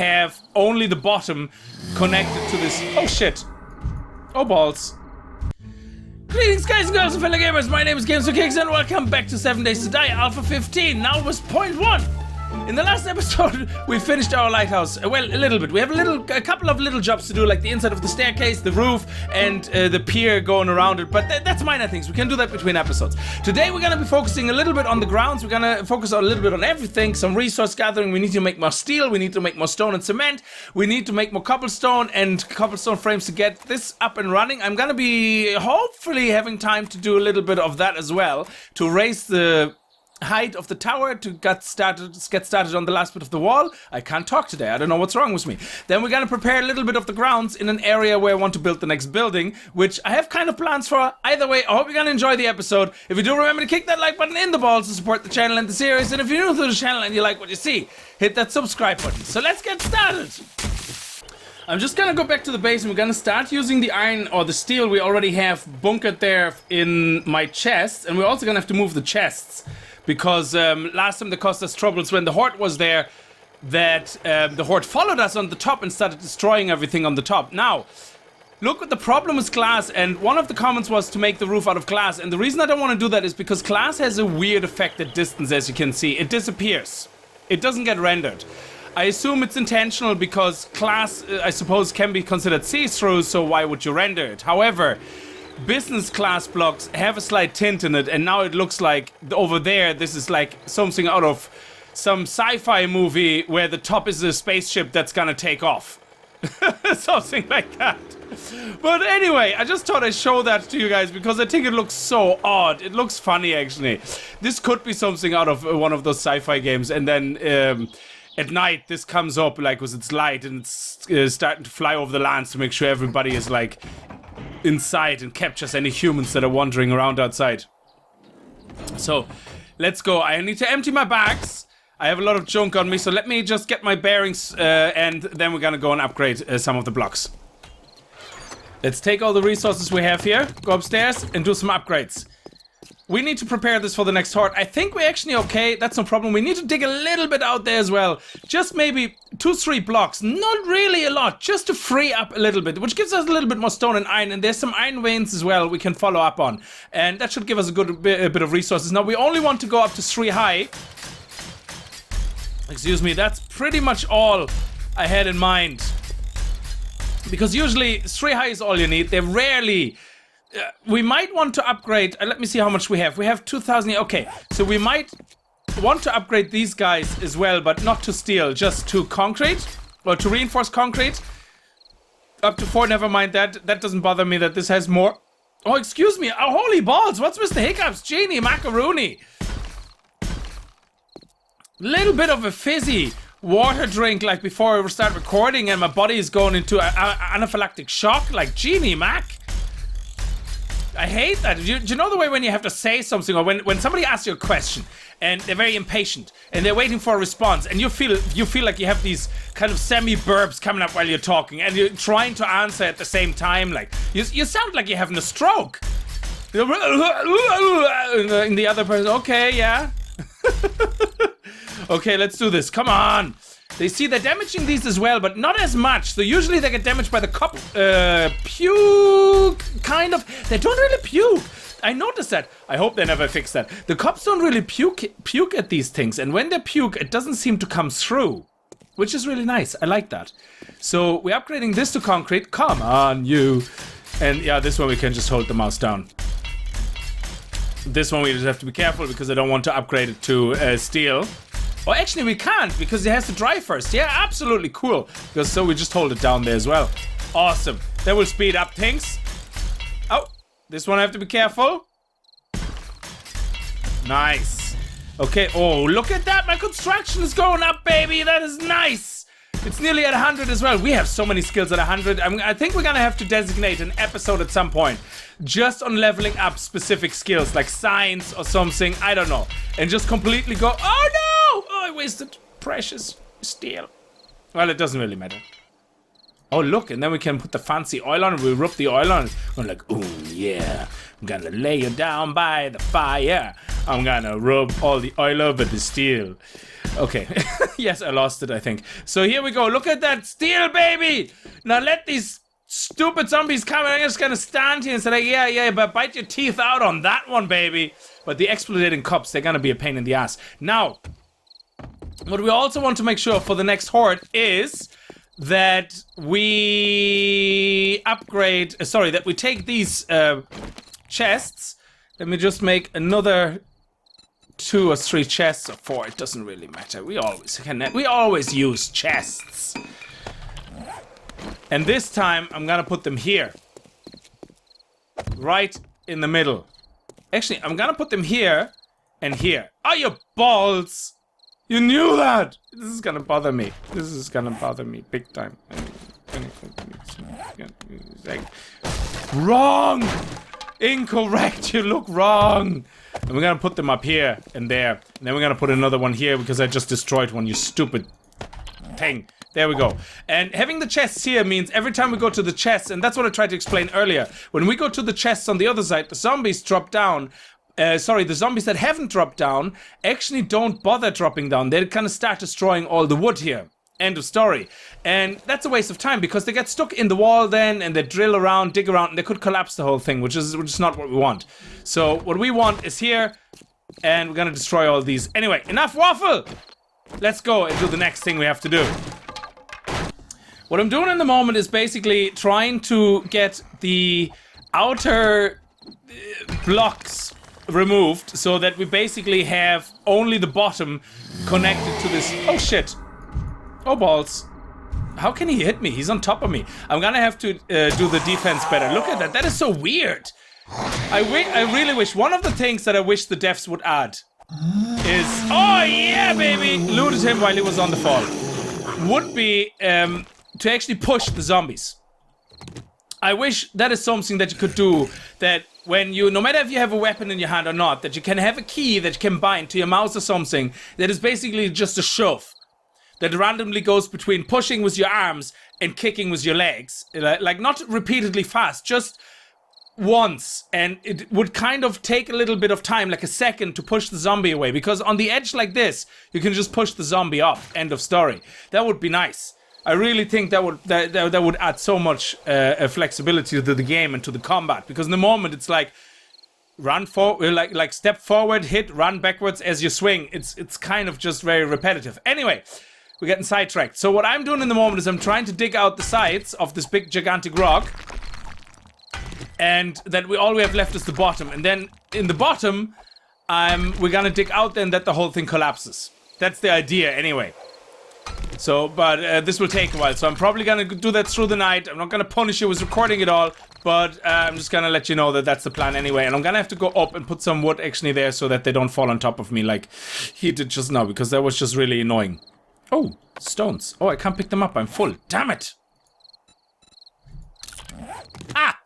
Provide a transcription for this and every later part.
have only the bottom connected to this. Oh shit. Oh balls. Greetings guys and girls and fellow gamers, my name is Games4Kicks and welcome back to 7 Days to Die Alpha 15. Now was point 1. In the last episode, we finished our lighthouse. Well, a little bit. We have a couple of little jobs to do, like the inside of the staircase, the roof, and the pier going around it. But that's minor things. We can do that between episodes. Today, we're going to be focusing a little bit on the grounds. We're going to focus a little bit on everything. Some resource gathering. We need to make more steel. We need to make more stone and cement. We need to make more cobblestone and cobblestone frames to get this up and running. I'm going to be hopefully having time to do a little bit of that as well, to raise the height of the tower to get started on the last bit of the wall. I can't talk today. I don't know what's wrong with me. Then we're gonna prepare a little bit of the grounds in an area where I want to build the next building, which I have kind of plans for. Either way, I hope you're gonna enjoy the episode. If you do, remember to kick that like button in the balls to support the channel and the series. And if you're new to the channel and you like what you see, hit that subscribe button. So let's get started. I'm just gonna go back to the base and we're gonna start using the iron or the steel we already have bunkered there in my chest. And we're also gonna have to move the chests, because last time they caused us troubles when the horde was there, that the horde followed us on the top and started destroying everything on the top. Now, look what the problem is glass, and one of the comments was to make the roof out of glass, and the reason I don't want to do that is because glass has a weird effect at distance, as you can see. It disappears. It doesn't get rendered. I assume it's intentional because glass, I suppose, can be considered see-through, so why would you render it? However, business class blocks have a slight tint in it, and now it looks like over there this is like something out of some sci-fi movie where the top is a spaceship that's gonna take off. Something like that. But anyway, I just thought I'd show that to you guys because I think it looks so odd. It looks funny, actually. This could be something out of one of those sci-fi games, and then at night this comes up like with its light and it's starting to fly over the lands to make sure everybody is like inside and captures any humans that are wandering around outside. So let's go. I need to empty my bags. I have a lot of junk on me, so let me just get my bearings and then we're gonna go and upgrade some of the blocks. Let's take all the resources we have here, go upstairs and do some upgrades. We need to prepare this for the next horde. I think we're actually okay. That's no problem. We need to dig a little bit out there as well. Just maybe 2-3 blocks. Not really a lot. Just to free up a little bit, which gives us a little bit more stone and iron. And there's some iron veins as well we can follow up on. And that should give us a good bit of resources. Now, we only want to go up to 3 high. Excuse me. That's pretty much all I had in mind. Because usually 3 high is all you need. They're rarely... we might want to upgrade, let me see how much we have. We have 2,000, okay. So we might want to upgrade these guys as well, but not to steel, just to concrete, or to reinforced concrete. Up to 4, never mind that. That doesn't bother me that this has more. Oh, excuse me, oh, holy balls, what's Mr. Hiccups? Genie, macaroni. Little bit of a fizzy water drink like before we start recording and my body is going into an anaphylactic shock like Genie, Mac. I hate that. Do you know the way when you have to say something, or when somebody asks you a question and they're very impatient and they're waiting for a response, and you feel like you have these kind of semi-burps coming up while you're talking and you're trying to answer at the same time, like you sound like you're having a stroke. And the other person, okay, yeah. Okay, let's do this. Come on. They see they're damaging these as well, but not as much. So usually they get damaged by the puke, kind of. They don't really puke. I noticed that. I hope they never fix that. The cops don't really puke at these things, and when they puke, it doesn't seem to come through, which is really nice. I like that. So we're upgrading this to concrete. Come on, you. And yeah, this one we can just hold the mouse down. This one we just have to be careful because I don't want to upgrade it to steel. Oh, actually we can't because it has to dry first. Yeah, absolutely cool. Because so we just hold it down there as well. Awesome. That will speed up things. Oh, this one I have to be careful. Nice. Okay, oh, look at that. My construction is going up, baby. That is nice. It's nearly at 100 as well. We have so many skills at 100. I think we're gonna have to designate an episode at some point just on leveling up specific skills like science or something. I don't know. And just completely go, oh no! Oh, I wasted precious steel. Well, it doesn't really matter. Oh, look, and then we can put the fancy oil on it. We rub the oil on it. I'm like, oh yeah, I'm gonna lay you down by the fire. I'm gonna rub all the oil over the steel. Okay. Yes, I lost it, I think. So here we go. Look at that steel, baby! Now let these stupid zombies come. I'm just gonna stand here and say, like, yeah, but bite your teeth out on that one, baby. But the exploding cups, they're gonna be a pain in the ass. Now, what we also want to make sure for the next horde is that we upgrade, that we take these chests. Let me just make another 2 or 3 chests, or 4, it doesn't really matter. We always use chests. And this time I'm gonna put them here. Right in the middle. Actually, I'm gonna put them here and here. Oh, you balls! You knew that! This is gonna bother me. This is gonna bother me big time. Wrong! Incorrect, you look wrong! And we're gonna put them up here and there. And then we're gonna put another one here because I just destroyed one, you stupid thing. There we go. And having the chests here means every time we go to the chests, and that's what I tried to explain earlier. When we go to the chests on the other side, the zombies drop down. The zombies that haven't dropped down actually don't bother dropping down. They kind of start destroying all the wood here. End of story. And that's a waste of time because they get stuck in the wall then and they drill around, dig around, and they could collapse the whole thing, which is not what we want. So what we want is here, and we're gonna destroy all these. Anyway, enough waffle! Let's go and do the next thing we have to do. What I'm doing in the moment is basically trying to get the outer blocks removed so that we basically have only the bottom connected to this. Oh shit. Oh balls. How can he hit me? He's on top of me. I'm gonna have to do the defense better. Look at that. That is so weird. I really wish, one of the things that I wish the devs would add is, oh yeah baby, looted him while he was on the fall, would be to actually push the zombies. I wish that is something that you could do, that when you, no matter if you have a weapon in your hand or not, that you can have a key that you can bind to your mouse or something that is basically just a shove that randomly goes between pushing with your arms and kicking with your legs, like not repeatedly fast, just once, and it would kind of take a little bit of time, like a second, to push the zombie away, because on the edge like this you can just push the zombie off. End of story. That would be nice. I really think that would add so much flexibility to the game and to the combat, because in the moment it's like run forward, like step forward, hit, run backwards as you swing. It's kind of just very repetitive. Anyway, we're getting sidetracked. So what I'm doing in the moment is I'm trying to dig out the sides of this big gigantic rock, and then all we have left is the bottom. And then in the bottom, we're gonna dig out then that the whole thing collapses. That's the idea anyway. So, but this will take a while, so I'm probably gonna do that through the night. I'm not gonna punish you with recording it all, but I'm just gonna let you know that that's the plan anyway. And I'm gonna have to go up and put some wood actually there so that they don't fall on top of me like he did just now, because that was just really annoying. Oh, stones. Oh, I can't pick them up. I'm full. Damn it. Ah!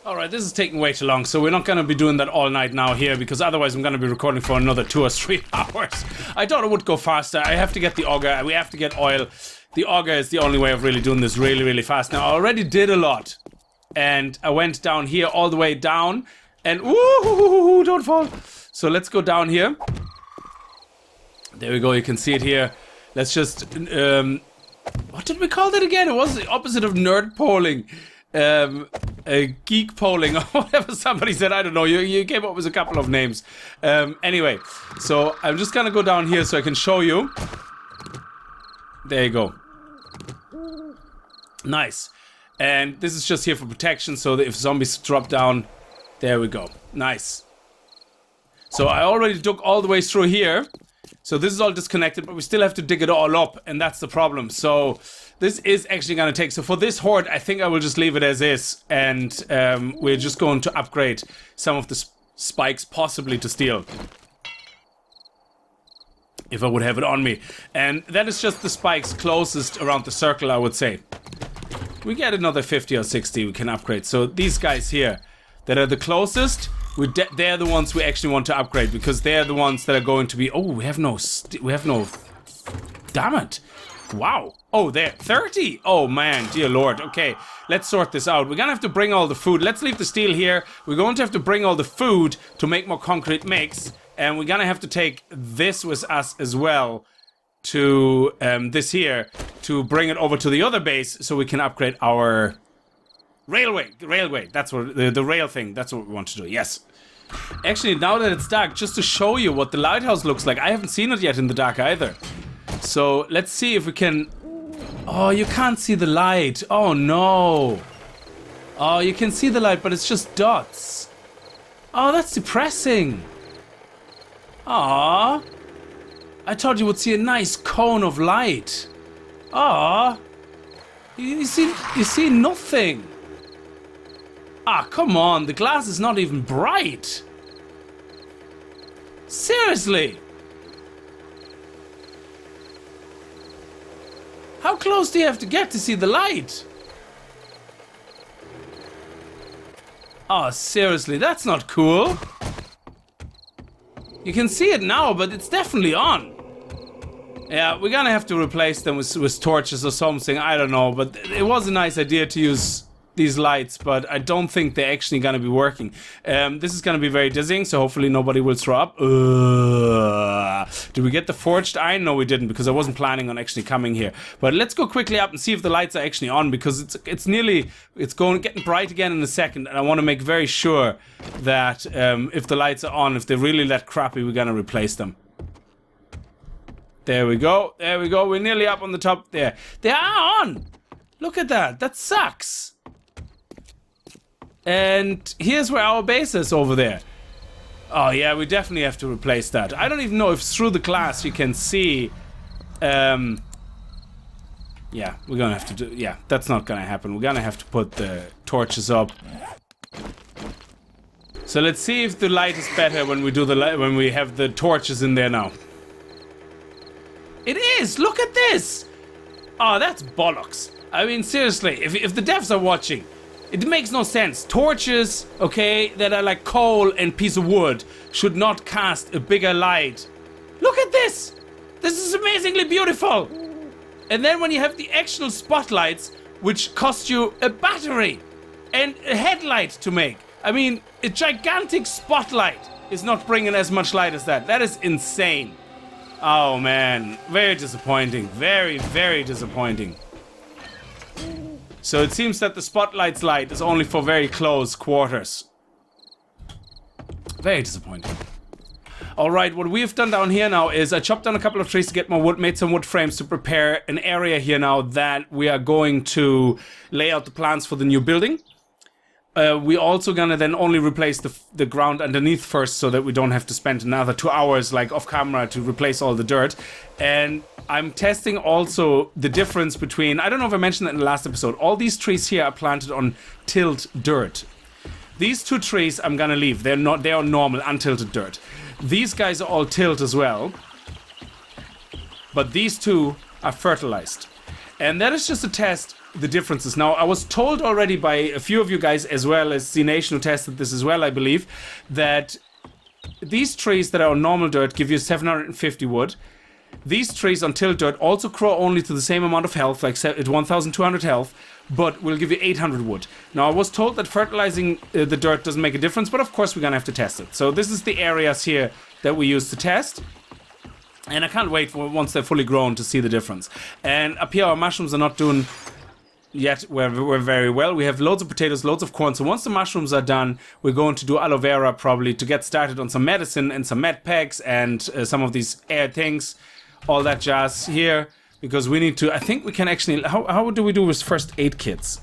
Alright, this is taking way too long, so we're not going to be doing that all night now here, because otherwise I'm going to be recording for another 2 or 3 hours. I thought it would go faster. I have to get the auger. We have to get oil. The auger is the only way of really doing this really, really fast. Now, I already did a lot, and I went down here all the way down, and woo, don't fall. So let's go down here. There we go, you can see it here. Let's just, what did we call that again? It was the opposite of nerd polling. Geek polling or whatever somebody said, I don't know. You came up with a couple of names. Anyway, so I'm just gonna go down here so I can show you. There you go. Nice. And this is just here for protection, so that if zombies drop down, there we go. Nice. So I already dug all the way through here. So this is all disconnected, but we still have to dig it all up, and that's the problem. So this is actually going to take... So for this horde, I think I will just leave it as is, and we're just going to upgrade some of the spikes, possibly to steel. If I would have it on me. And that is just the spikes closest around the circle, I would say. We get another 50 or 60 we can upgrade. So these guys here that are the closest... they're the ones we actually want to upgrade, because they're the ones that are going to be... Oh, we have no... Damn it. Wow. Oh, there. 30. Oh, man. Dear Lord. Okay, let's sort this out. We're gonna have to bring all the food. Let's leave the steel here. We're going to have to bring all the food to make more concrete mix. And we're gonna have to take this with us as well to this here to bring it over to the other base so we can upgrade our railway. That's what the rail thing. That's what we want to do. Yes. Actually, now that it's dark, just to show you what the lighthouse looks like, I haven't seen it yet in the dark either. So let's see if we can. Oh, you can't see the light. Oh no. Oh, you can see the light, but it's just dots. Oh, that's depressing. Aww. I thought you would see a nice cone of light. Aww. You see nothing. Ah, come on. The glass is not even bright. Seriously. How close do you have to get to see the light? Oh, seriously, that's not cool. You can see it now, but it's definitely on. Yeah, we're gonna have to replace them with torches or something, I don't know. But it was a nice idea to use these lights, but I don't think they're actually gonna be working. This is gonna be very dizzying, so hopefully nobody will throw up. Did we get the forged iron? No, we didn't, because I wasn't planning on actually coming here. But let's go quickly up and see if the lights are actually on, because it's getting bright again in a second, and I want to make very sure that if the lights are on, if they're really that crappy, we're gonna replace them. There we go. There we go. We're nearly up on the top there. They are on! Look at that. That sucks. And here's where our base is over there. Oh yeah, we definitely have to replace that. I don't even know if through the glass you can see... yeah, we're gonna have to do... Yeah, that's not gonna happen. We're gonna have to put the torches up. So let's see if the light is better when we do when we have the torches in there now. It is! Look at this! Oh, that's bollocks. I mean, seriously, if the devs are watching... It makes no sense. Torches, okay, that are like coal and piece of wood should not cast a bigger light. Look at this! This is amazingly beautiful! And then when you have the actual spotlights, which cost you a battery and a headlight to make. I mean, a gigantic spotlight is not bringing as much light as that. That is insane. Oh man, very disappointing. Very, very disappointing. So it seems that the spotlight's light is only for very close quarters. Very disappointing. Alright, what we have done down here now is I chopped down a couple of trees to get more wood, made some wood frames to prepare an area here now that we are going to lay out the plans for the new building. We also gonna then only replace the ground underneath first so that we don't have to spend another 2 hours like off camera to replace all the dirt. And I'm testing also the difference between, I don't know if I mentioned that in the last episode, all these trees here are planted on tilled dirt. These two trees I'm gonna leave, they are normal untilted dirt. These guys are all tilled as well, but these two are fertilized. And that is just to test the differences. Now, I was told already by a few of you guys, as well as the Nation who tested this as well, I believe, that these trees that are on normal dirt give you 750 wood. These trees on tilled dirt also grow only to the same amount of health, like 1,200 health, but will give you 800 wood. Now, I was told that fertilizing the dirt doesn't make a difference, but of course we're gonna have to test it. So this is the areas here that we use to test. And I can't wait for once they're fully grown to see the difference. And up here, our mushrooms are not doing yet we're very well. We have loads of potatoes, loads of corn. So once the mushrooms are done, we're going to do aloe vera probably to get started on some medicine and some med packs and some of these air things, all that jazz here, because we need to, I think we can actually, how do we do with first aid kits?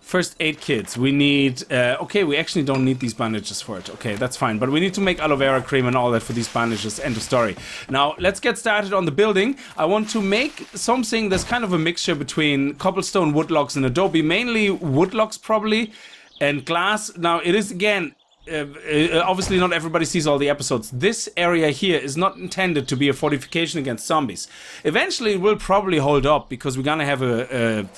First aid kits, we need, okay, we actually don't need these bandages for it. Okay, that's fine. But we need to make aloe vera cream and all that for these bandages. End of story. Now, let's get started on the building. I want to make something that's kind of a mixture between cobblestone, wood logs, and adobe. Mainly wood logs, probably, and glass. Now, it is, again, obviously not everybody sees all the episodes. This area here is not intended to be a fortification against zombies. Eventually, it will probably hold up because we're gonna have a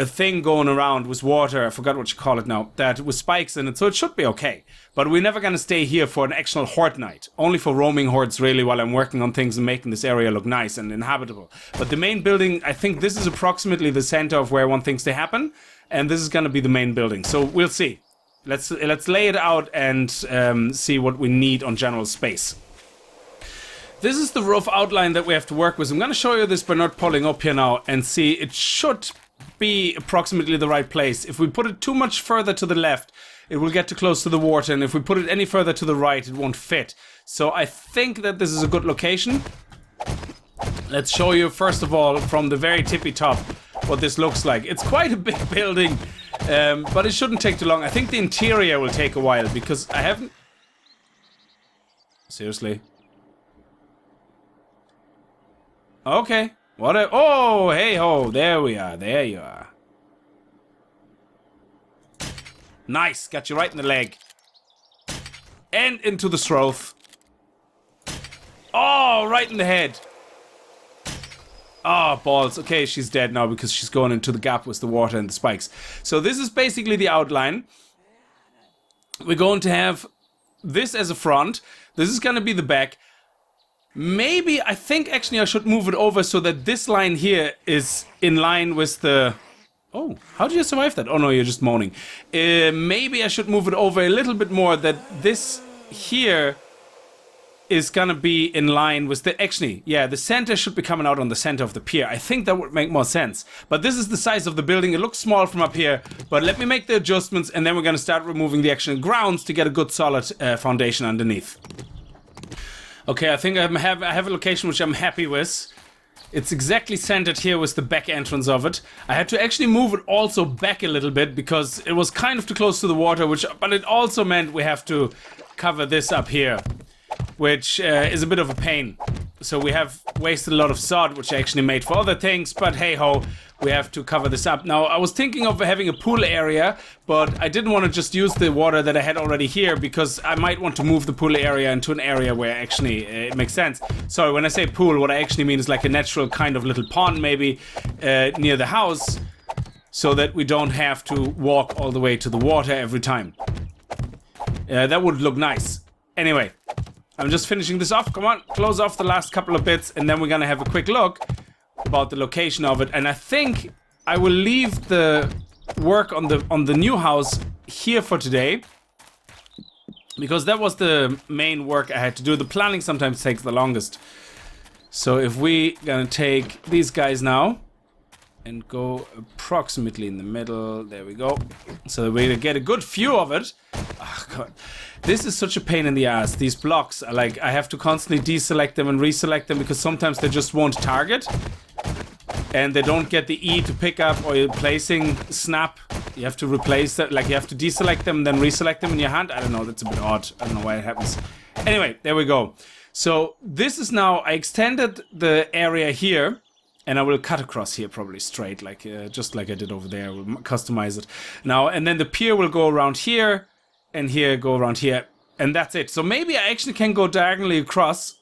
thing going around with water, I forgot what you call it now, that with spikes in it, so it should be okay. But we're never gonna stay here for an actual horde night. Only for roaming hordes, really, while I'm working on things and making this area look nice and inhabitable. But the main building, I think this is approximately the center of where I want things to happen, and this is gonna be the main building, so we'll see. Let's lay it out and see what we need on general space. This is the rough outline that we have to work with. I'm going to show you this by not pulling up here now and see it should be approximately the right place. If we put it too much further to the left, it will get too close to the water, and if we put it any further to the right, it won't fit. So I think that this is a good location. Let's show you first of all from the very tippy top what this looks like. It's quite a big building, but it shouldn't take too long. I think the interior will take a while because I haven't... Seriously? Okay. What a... Oh, hey ho. There we are. There you are. Nice. Got you right in the leg. And into the throat. Oh, right in the head. Oh, balls. Okay, she's dead now because she's going into the gap with the water and the spikes. So this is basically the outline. We're going to have this as a front. This is going to be the back. Maybe, I think actually I should move it over so that this line here is in line with the... Oh, how did you survive that? Oh no, you're just moaning. Maybe I should move it over a little bit more, that this here is gonna be in line with the... Actually, yeah, the center should be coming out on the center of the pier. I think that would make more sense. But this is the size of the building. It looks small from up here, but let me make the adjustments and then we're gonna start removing the actual grounds to get a good solid foundation underneath. Okay, I think I have a location which I'm happy with. It's exactly centered here with the back entrance of it. I had to actually move it also back a little bit because it was kind of too close to the water, but it also meant we have to cover this up here, which is a bit of a pain. So we have wasted a lot of sod, which I actually made for other things, but hey ho, we have to cover this up. Now, I was thinking of having a pool area, but I didn't want to just use the water that I had already here because I might want to move the pool area into an area where actually it makes sense. Sorry, when I say pool, what I actually mean is like a natural kind of little pond maybe near the house so that we don't have to walk all the way to the water every time. That would look nice. Anyway, I'm just finishing this off. Come on, close off the last couple of bits and then we're gonna have a quick look about the location of it. And I think I will leave the work on the new house here for today because that was the main work I had to do. The planning sometimes takes the longest. So if we gonna take these guys now and go approximately in the middle, there we go, so that we get a good view of it. Oh god, this is such a pain in the ass. These blocks are like, I have to constantly deselect them and reselect them because sometimes they just won't target and they don't get the E to pick up, or your placing snap. You have to replace that, like you have to deselect them then reselect them in your hand. I don't know, that's a bit odd. I don't know why it happens. Anyway, there we go. So this is now, I extended the area here and I will cut across here probably straight, like just like I did over there. We'll customize it now, and then the pier will go around here and here, go around here, and that's it. So maybe I actually can go diagonally across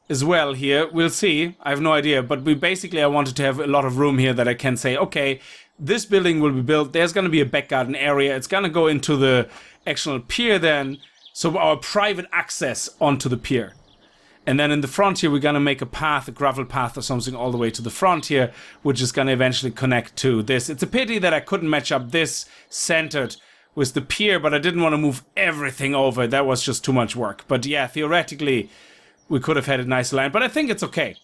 as well here. We'll see. I have no idea, but I wanted to have a lot of room here that I can say, okay, this building will be built. There's going to be a back garden area. It's going to go into the actual pier then, so our private access onto the pier. And then in the front here, we're going to make a path, a gravel path or something all the way to the front here, which is going to eventually connect to this. It's a pity that I couldn't match up this centered with the pier, but I didn't want to move everything over. That was just too much work. But yeah, theoretically, we could have had a nice line, but I think it's okay.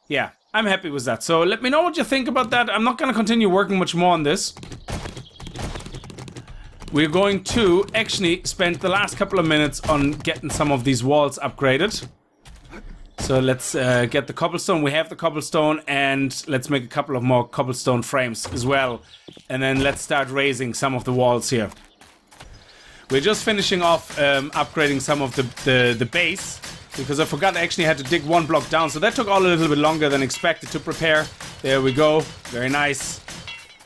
Yeah, I'm happy with that. So let me know what you think about that. I'm not going to continue working much more on this. We're going to actually spend the last couple of minutes on getting some of these walls upgraded. So let's get the cobblestone. We have the cobblestone, and let's make a couple of more cobblestone frames as well. And then let's start raising some of the walls here. We're just finishing off upgrading some of the base, because I forgot I actually had to dig one block down. So that took all a little bit longer than expected to prepare. There we go. Very nice.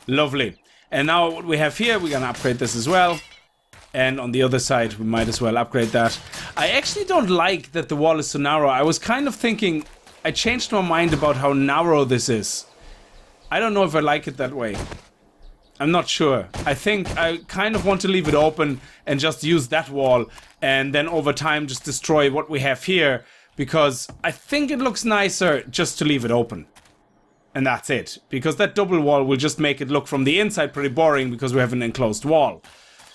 Lovely. And now what we have here, we're gonna upgrade this as well. And on the other side, we might as well upgrade that. I actually don't like that the wall is so narrow. I was kind of thinking, I changed my mind about how narrow this is. I don't know if I like it that way. I'm not sure. I think I kind of want to leave it open and just use that wall. And then over time, just destroy what we have here. Because I think it looks nicer just to leave it open. And that's it. Because that double wall will just make it look from the inside pretty boring because we have an enclosed wall.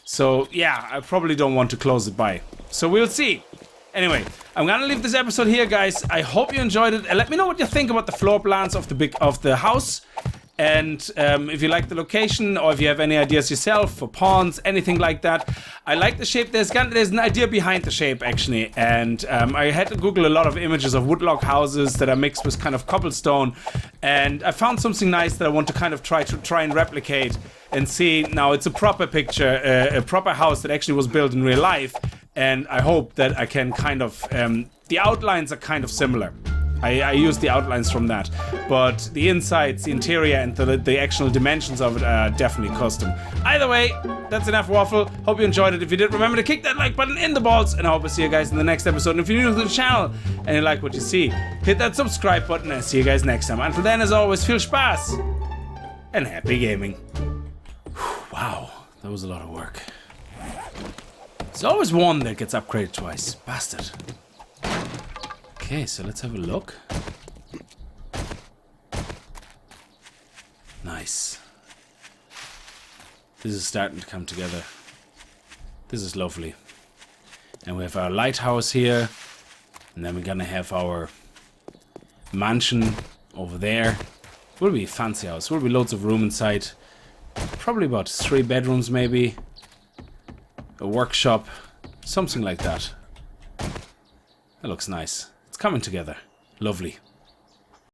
So yeah, I probably don't want to close it by. So we'll see. Anyway, I'm gonna leave this episode here, guys. I hope you enjoyed it, and let me know what you think about the floor plans of the house. And if you like the location, or if you have any ideas yourself for pawns, anything like that. I like the shape. There's an idea behind the shape, actually. And I had to Google a lot of images of woodlock houses that are mixed with kind of cobblestone. And I found something nice that I want to kind of try and replicate and see. Now, it's a proper picture, a proper house that actually was built in real life. And I hope that I can kind of... the outlines are kind of similar. I used the outlines from that, but the insides, the interior, and the actual dimensions of it are definitely custom. Either way, that's enough waffle. Hope you enjoyed it. If you did, remember to kick that like button in the balls, and I hope I see you guys in the next episode. And if you're new to the channel and you like what you see, hit that subscribe button, and I'll see you guys next time. Until then, as always, viel Spaß and happy gaming. Wow, that was a lot of work. There's always one that gets upgraded twice. Bastard. Okay, so let's have a look. Nice. This is starting to come together. This is lovely. And we have our lighthouse here. And then we're gonna have our mansion over there. It will be a fancy house. There will be loads of room inside. Probably about 3 bedrooms maybe. A workshop. Something like that. That looks nice. Coming together. Lovely.